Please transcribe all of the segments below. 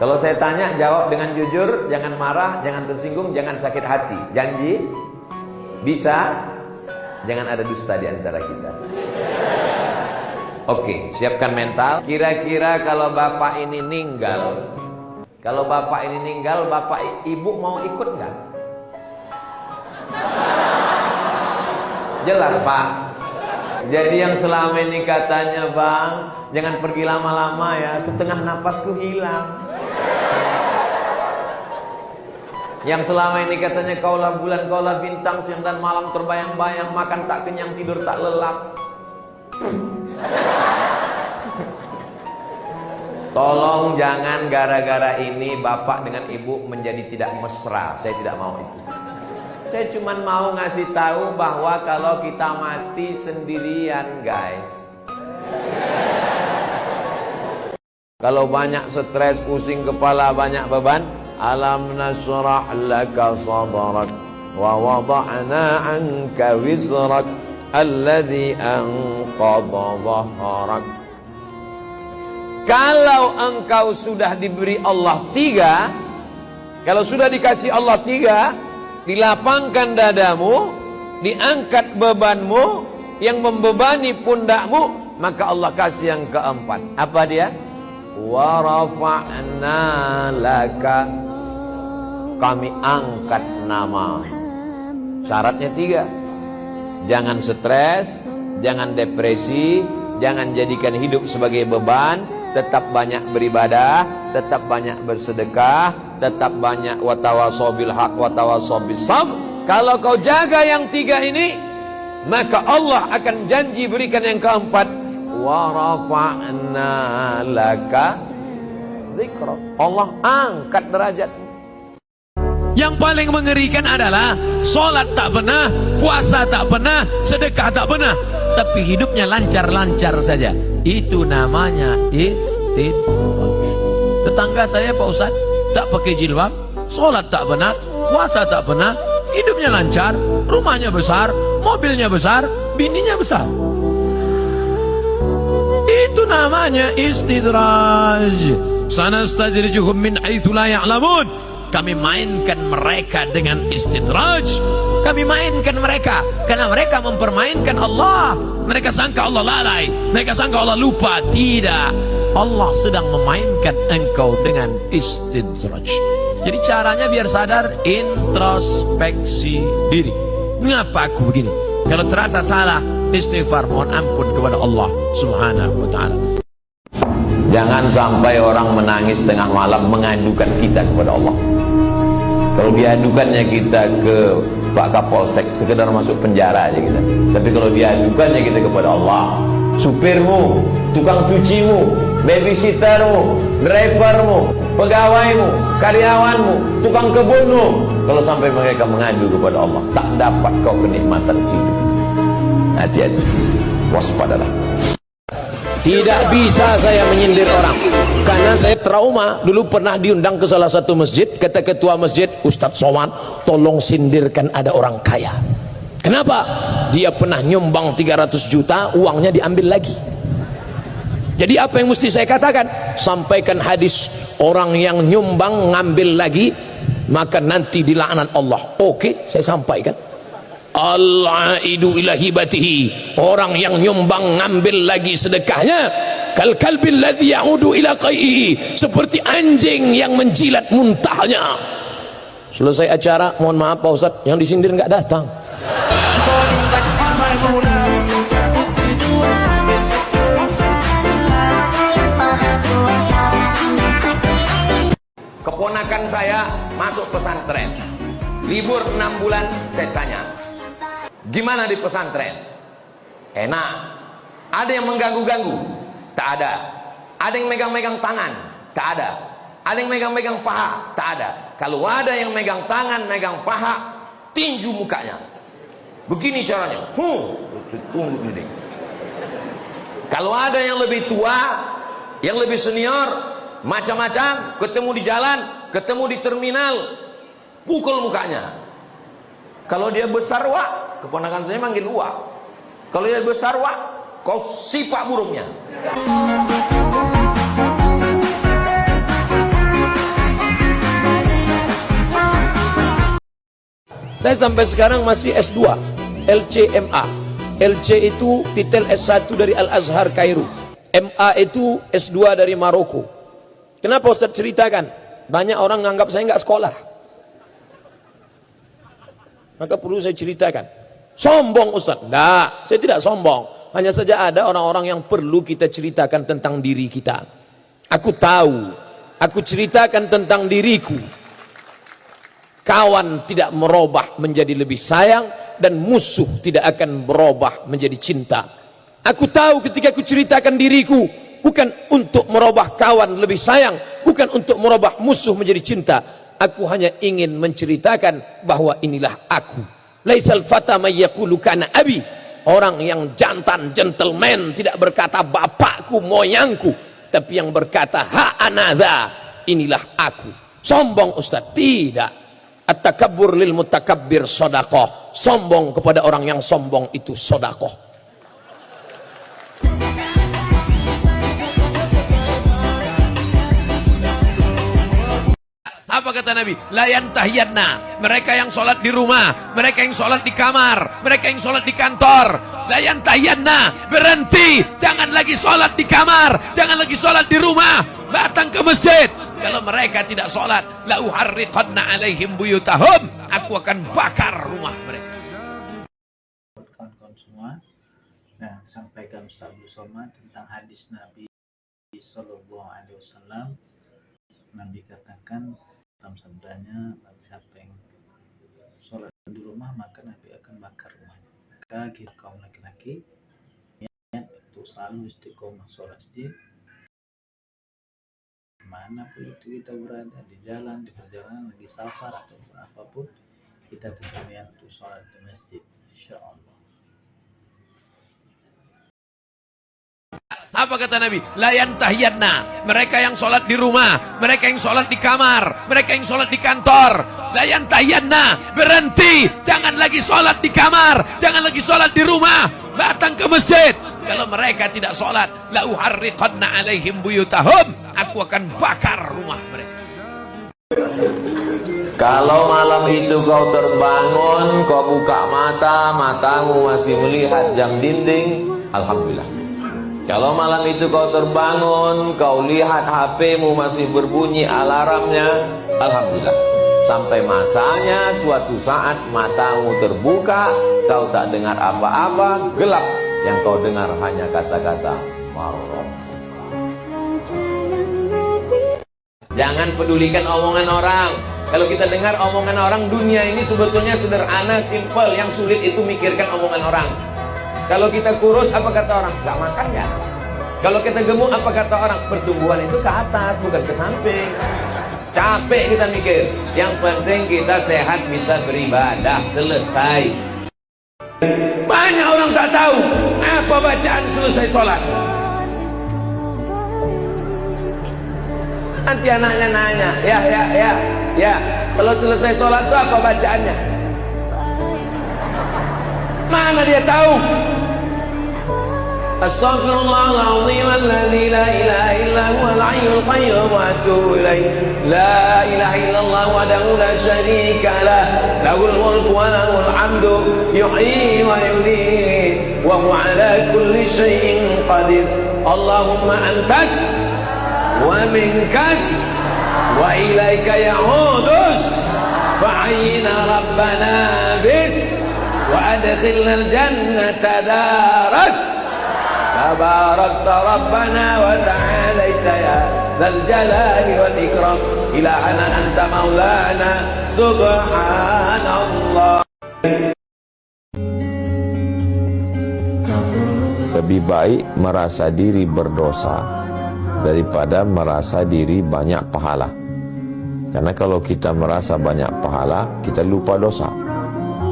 Kalau saya tanya, jawab dengan jujur, jangan marah, jangan tersinggung, jangan sakit hati. Janji? Bisa? Jangan ada dusta di antara kita. Oke, siapkan mental. Kira-kira kalau bapak ini meninggal, bapak ibu mau ikut nggak? Jelas Pak. Jadi yang selama ini katanya, Bang, jangan pergi lama-lama ya, setengah napasku hilang. Yang selama ini katanya kaulah bulan, kaulah bintang, siang dan malam terbayang-bayang, makan tak kenyang, tidur tak lelap. Tolong jangan gara-gara ini bapak dengan ibu menjadi tidak mesra. Saya tidak mau itu. Saya cuma mau ngasih tahu bahwa kalau kita mati sendirian, guys. Kalau banyak stres, pusing kepala, banyak beban, alam nasrah laka sadrak wa wada'na anka wizrak alladhi anqadha dhahrak. Kalau engkau sudah diberi Allah 3, kalau sudah dikasih Allah 3, dilapangkan dadamu, diangkat bebanmu yang membebani pundakmu, maka Allah kasih yang keempat. Apa dia? Wa rafa'na laka, kami angkat nama. Syaratnya 3. Jangan stres, jangan depresi, jangan jadikan hidup sebagai beban. Tetap banyak beribadah, tetap banyak bersedekah, tetap banyak watawasau bil haq watawasau bis sabr. Kalau kau jaga yang 3 ini, maka Allah akan janji berikan yang keempat. Wa rafa'na laka dzikra. Allah angkat derajat. Yang paling mengerikan adalah sholat tak pernah, puasa tak pernah, sedekah tak pernah, tapi hidupnya lancar-lancar saja. Itu namanya istidraj. Tetangga saya Pak Ustadz tak pakai jilbab, sholat tak pernah, puasa tak pernah, hidupnya lancar, rumahnya besar, mobilnya besar, bininya besar. Itu namanya istidraj. Sanastajrijuhum min haitsu la ya'lamun. Kami mainkan mereka dengan istidraj. Kami mainkan mereka karena mereka mempermainkan Allah. Mereka sangka Allah lalai, mereka sangka Allah lupa. Tidak, Allah sedang memainkan engkau dengan istidraj. Jadi caranya biar sadar, introspeksi diri. Mengapa aku begini? Kalau terasa salah, istighfar, mohon ampun kepada Allah Subhanahu wa ta'ala. Jangan sampai orang menangis tengah malam mengadukan kita kepada Allah. Kalau diadukannya kita ke Pak Kapolsek, sekedar masuk penjara aja kita. Tapi kalau diadukannya kita kepada Allah, supirmu, tukang cucimu, babysittermu, drivermu, pegawaimu, karyawanmu, tukang kebunmu, kalau sampai mereka mengadu kepada Allah, tak dapat kau kenikmatan hidup. Hati-hati, waspadalah. Tidak bisa saya menyindir orang, karena saya trauma. Dulu pernah diundang ke salah satu masjid, kata ketua masjid, Ustadz Somad, tolong sindirkan ada orang kaya. Kenapa? Dia pernah nyumbang 300 juta, uangnya diambil lagi. Jadi apa yang mesti saya katakan? Sampaikan hadis, orang yang nyumbang ngambil lagi, maka nanti dilaknat Allah. Oke, saya sampaikan. Al-aidu ila hibatihi, orang yang nyumbang ngambil lagi sedekahnya, kal kalbil ladzi ya'udu ila qaihi, seperti anjing yang menjilat muntahnya. Selesai acara, mohon maaf Pak Ustadz, yang disindir nggak datang. Keponakan saya masuk pesantren, libur 6 bulan. Saya tanya, gimana di pesantren? Enak. Ada yang mengganggu-ganggu? Tak ada. Ada yang megang-megang tangan? Tak ada. Ada yang megang-megang paha? Tak ada. Kalau ada yang megang tangan, megang paha, tinju mukanya. Begini caranya. Kalau ada yang lebih tua, yang lebih senior, macam-macam, ketemu di jalan, ketemu di terminal, pukul mukanya. Kalau dia besar, wak, keponakan saya manggil wak. Kalau dia besar, wak, kau sipak burungnya. Saya sampai sekarang masih S2, LCMA. LC itu titel S1 dari Al-Azhar Kairo. MA itu S2 dari Maroko. Kenapa Ustaz ceritakan? Banyak orang menganggap saya nggak sekolah. Maka perlu saya ceritakan. Sombong Ustaz? Enggak, saya tidak sombong. Hanya saja ada orang-orang yang perlu kita ceritakan tentang diri kita. Aku tahu, aku ceritakan tentang diriku. Kawan tidak merubah menjadi lebih sayang, dan musuh tidak akan berubah menjadi cinta. Aku tahu ketika aku ceritakan diriku, bukan untuk merubah kawan lebih sayang, bukan untuk merubah musuh menjadi cinta. Aku hanya ingin menceritakan bahwa inilah aku. Laisal fata may yaqulu kana abi. Orang yang jantan, gentleman, tidak berkata bapakku, moyangku, tapi yang berkata ha anadha, inilah aku. Sombong Ustaz? Tidak. At-takabbur lil mutakabbir sedekah. Sombong kepada orang yang sombong itu sedekah. Apa kata Nabi? La yantahiyanna, mereka yang sholat di rumah, mereka yang sholat di kamar, mereka yang sholat di kantor. La yantahiyanna, berhenti, jangan lagi sholat di kamar, jangan lagi sholat di rumah, datang ke masjid. Kalau mereka tidak sholat, la uharriqanna alaihim buyutahum, aku akan bakar rumah mereka. Kawan-kawan semua, nah sampaikan Ustaz Abdul Somad tentang hadis Nabi Sallallahu Alaihi Wasallam. Nabi katakan dalam sabdanya, bagi siapa yang sholat di rumah maka Nabi akan bakar rumahnya. Maka kita kaum laki-laki niat untuk selalu istiqomah sholat masjid. Manapun itu kita berada, di jalan, di perjalanan, lagi safar ataupun apapun, kita tetap niat untuk sholat di masjid, insyaallah. Apa kata Nabi? La yantahiyanna, mereka yang sholat di rumah, mereka yang sholat di kamar, mereka yang sholat di kantor. La yantahiyanna, berhenti, jangan lagi sholat di kamar, jangan lagi sholat di rumah, datang ke masjid. Kalau mereka tidak sholat, la uharriqanna alaihim buyutahum, aku akan bakar rumah mereka. Kalau malam itu kau terbangun, kau buka mata, matamu masih melihat jam dinding, alhamdulillah. Kalau malam itu kau terbangun, kau lihat HP-mu masih berbunyi alarmnya, alhamdulillah. Sampai masanya suatu saat matamu terbuka, kau tak dengar apa-apa, gelap. Yang kau dengar hanya kata-kata marrab. Jangan pedulikan omongan orang. Kalau kita dengar omongan orang, dunia ini sebetulnya sederhana, simple. Yang sulit itu mikirkan omongan orang. Kalau kita kurus, apa kata orang? Gak makan ya? Kalau kita gemuk, apa kata orang? Pertumbuhan itu ke atas, bukan ke samping. Capek kita mikir. Yang penting kita sehat, bisa beribadah, selesai. Banyak orang tak tahu apa bacaan selesai sholat. Nanti anaknya nanya, ya, kalau selesai sholat itu apa bacaannya? Mana dia tahu? Astaghfirullahaladzim alladzi la ilaha illa huwal hayyul qayyum wa atubu ilaih. La ilaha illallah wahdahu la syarika lah, lahul mulku wa lahul hamdu, yuhyi wa yumiit, wa huwa ala kulli syai'in qadir. Allahumma antas wa minkas wa ilaika ya'udus fa'ayyina rabbana bis wa adkhilna al-jannata daras. Tabarakta Rabbana wa ta'alaita ya dzal jalali wal ikram, ilahana anta maulana subhanallah. Lebih baik merasa diri berdosa daripada merasa diri banyak pahala. Karena kalau kita merasa banyak pahala, kita lupa dosa.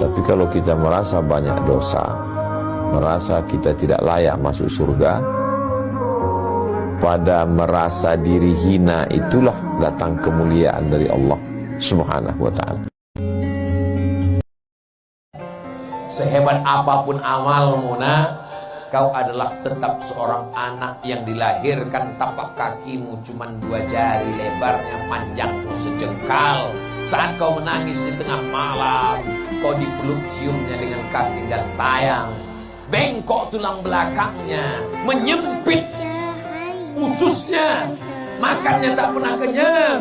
Tapi kalau kita merasa banyak dosa, merasa kita tidak layak masuk surga, pada merasa diri hina itulah datang kemuliaan dari Allah Subhanahu wa ta'ala. Sehebat apapun amalmu, kau adalah tetap seorang anak yang dilahirkan tapak kakimu cuma 2 jari lebarnya, panjangmu sejengkal. Saat kau menangis di tengah malam, engkau dipeluk ciumnya dengan kasih dan sayang. Bengkok tulang belakangnya, menyempit ususnya, makannya tak pernah kenyang.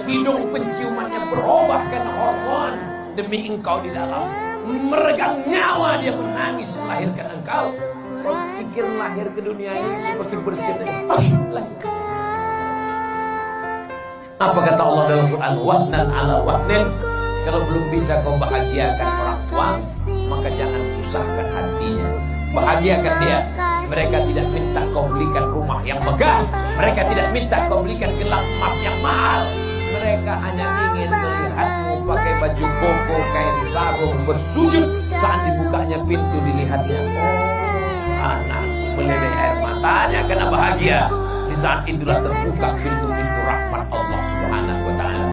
Hidung penciumannya berubah karena hormon demi engkau di dalam. Meregang nyawa dia menangis melahirkan engkau. Kau pikir lahir ke dunia ini seperti bersih lahir. Apa kata Allah dalam Quran? Wa'nan ala wa'nin. Kalau belum bisa kau bahagiakan orang tua, maka jangan susahkan hatinya. Bahagiakan dia. Mereka tidak minta kau belikan rumah yang megah. Mereka tidak minta kau belikan gelang emas yang mahal. Mereka hanya ingin melihatmu pakai baju koko, kain sarung, bersujud. Saat dibukanya pintu dilihatnya, oh, anak meleleh air matanya karena bahagia. Di saat itulah terbuka pintu-pintu rahmat Allah Subhanahu wa ta'ala.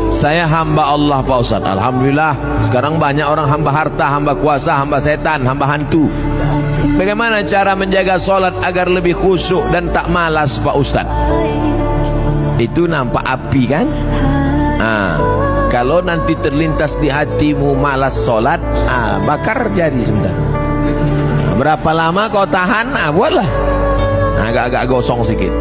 Saya hamba Allah Pak Ustaz. Alhamdulillah. Sekarang banyak orang hamba harta, hamba kuasa, hamba setan, hamba hantu. Bagaimana cara menjaga solat agar lebih khusyuk dan tak malas Pak Ustaz? Itu nampak api kan? Kalau nanti terlintas di hatimu malas solat, bakar jadi sebentar. Berapa lama kau tahan? Buatlah. Agak-agak gosong sedikit.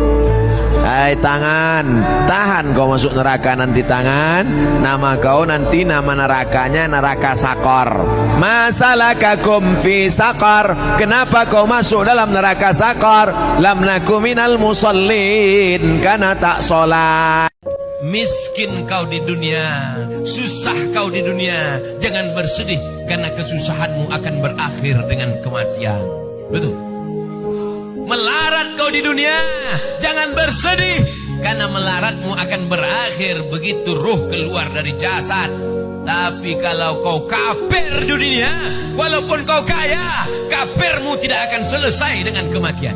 Hai tangan, tahan kau masuk neraka nanti tangan. Nama kau nanti nama nerakanya neraka sakor. Masalakakum fi sakor. Kenapa kau masuk dalam neraka sakor? Lam naku minal musallin, karena tak sholat. Miskin kau di dunia, susah kau di dunia. Jangan bersedih karena kesusahanmu akan berakhir dengan kematian. Betul. Melarat kau di dunia, jangan bersedih karena melaratmu akan berakhir begitu ruh keluar dari jasad. Tapi kalau kau kafir di dunia, walaupun kau kaya, kafirmu tidak akan selesai dengan kematian.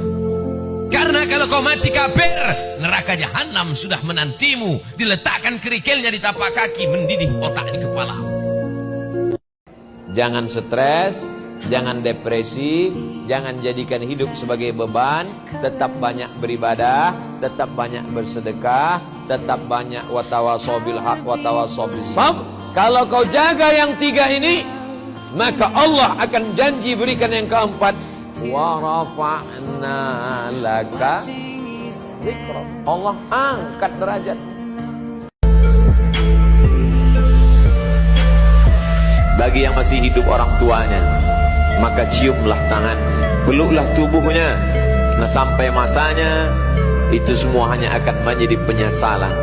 Karena kalau kau mati kafir, neraka jahanam sudah menantimu. Diletakkan kerikilnya di tapak kaki, mendidih otak di kepala. Jangan stres, jangan depresi, jangan jadikan hidup sebagai beban. Tetap banyak beribadah, tetap banyak bersedekah, tetap banyak watawasau bil haq watawasau bis sabr. Kalau kau jaga yang tiga ini, maka Allah akan janji berikan yang keempat. Wa rafa'na laka dzikra. Allah angkat derajat. Bagi yang masih hidup orang tuanya, maka ciumlah tangan, peluklah tubuhnya. Nah sampai masanya, itu semua hanya akan menjadi penyesalan.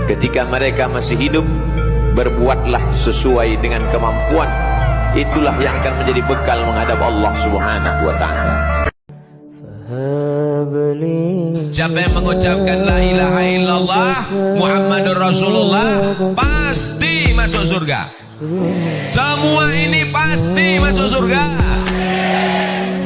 Ketika mereka masih hidup, berbuatlah sesuai dengan kemampuan. Itulah yang akan menjadi bekal menghadap Allah Subhanahu wa ta'ala. Siapa yang mengucapkan la ilaha illallah Muhammadur Rasulullah pasti masuk surga. Semua ini pasti masuk surga.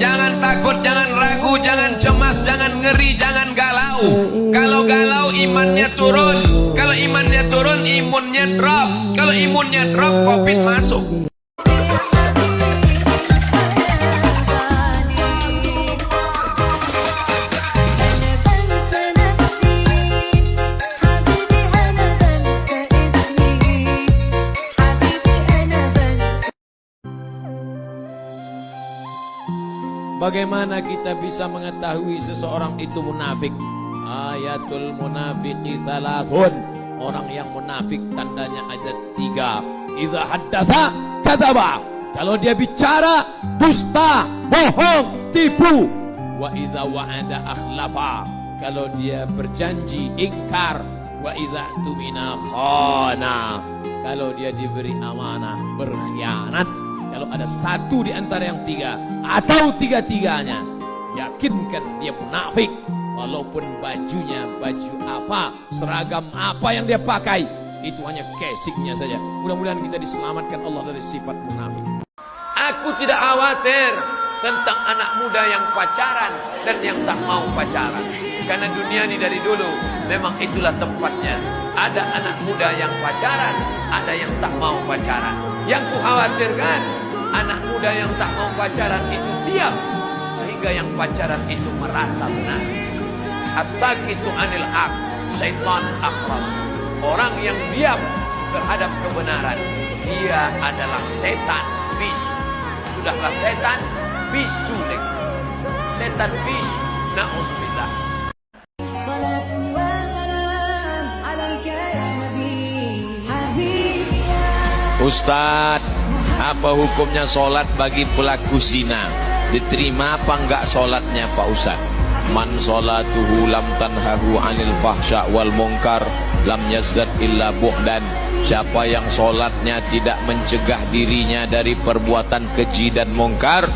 Jangan takut, jangan ragu, jangan cemas, jangan ngeri, jangan galau. Kalau galau imannya turun. Kalau imannya turun, imunnya drop. Kalau imunnya drop, COVID masuk. Bagaimana kita bisa mengetahui seseorang itu munafik? Ayatul munafiqi salasun. Orang yang munafik tandanya ada 3. Idza haddatsa kadzaba. Kalau dia bicara dusta, bohong, tipu. Wa idza wa'ada akhlafa. Kalau dia berjanji ingkar. Wa idza tumina khana. Kalau dia diberi amanah berkhianat. Kalau ada satu di antara yang 3 atau 3-tiganya, yakinkan dia munafik. Walaupun bajunya baju apa, seragam apa yang dia pakai, itu hanya kesiknya saja. Mudah-mudahan kita diselamatkan Allah dari sifat munafik. Aku tidak khawatir tentang anak muda yang pacaran dan yang tak mau pacaran. Karena dunia ini dari dulu memang itulah tempatnya. Ada anak muda yang pacaran, ada yang tak mau pacaran. Yang kukhawatirkan, anak muda yang tak mau pacaran itu diam, sehingga yang pacaran itu merasa benar. As-sakitu anil haq syaitan akhras. Orang yang diam terhadap kebenaran, dia adalah setan bisu. Sudahlah setan bisu lagi. Setan bisu. Na'udzubillah. Ustadz, apa hukumnya sholat bagi pelaku zina? Diterima apa enggak sholatnya Pak Ustadz? Man sholatuhu lam tanhahu anil fahsya wal munkar lam yazdad illa bu'dan. Siapa yang sholatnya tidak mencegah dirinya dari perbuatan keji dan mungkar,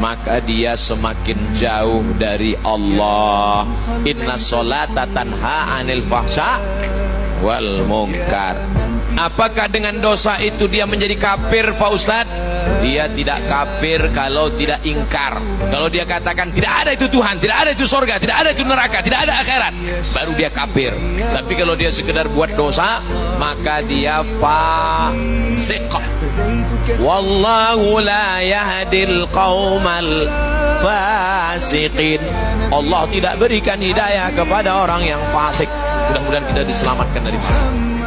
maka dia semakin jauh dari Allah. Inna sholata tanha anil fahsya wal munkar. Apakah dengan dosa itu dia menjadi kafir Pak Ustadz? Dia tidak kafir kalau tidak ingkar. Kalau dia katakan tidak ada itu Tuhan, tidak ada itu surga, tidak ada itu neraka, tidak ada akhirat, baru dia kafir. Tapi kalau dia sekedar buat dosa, maka dia fasik. Wallahu la yahdil qaumal fasiqin. Allah tidak berikan hidayah kepada orang yang fasik. Mudah-mudahan kita diselamatkan dari fasik.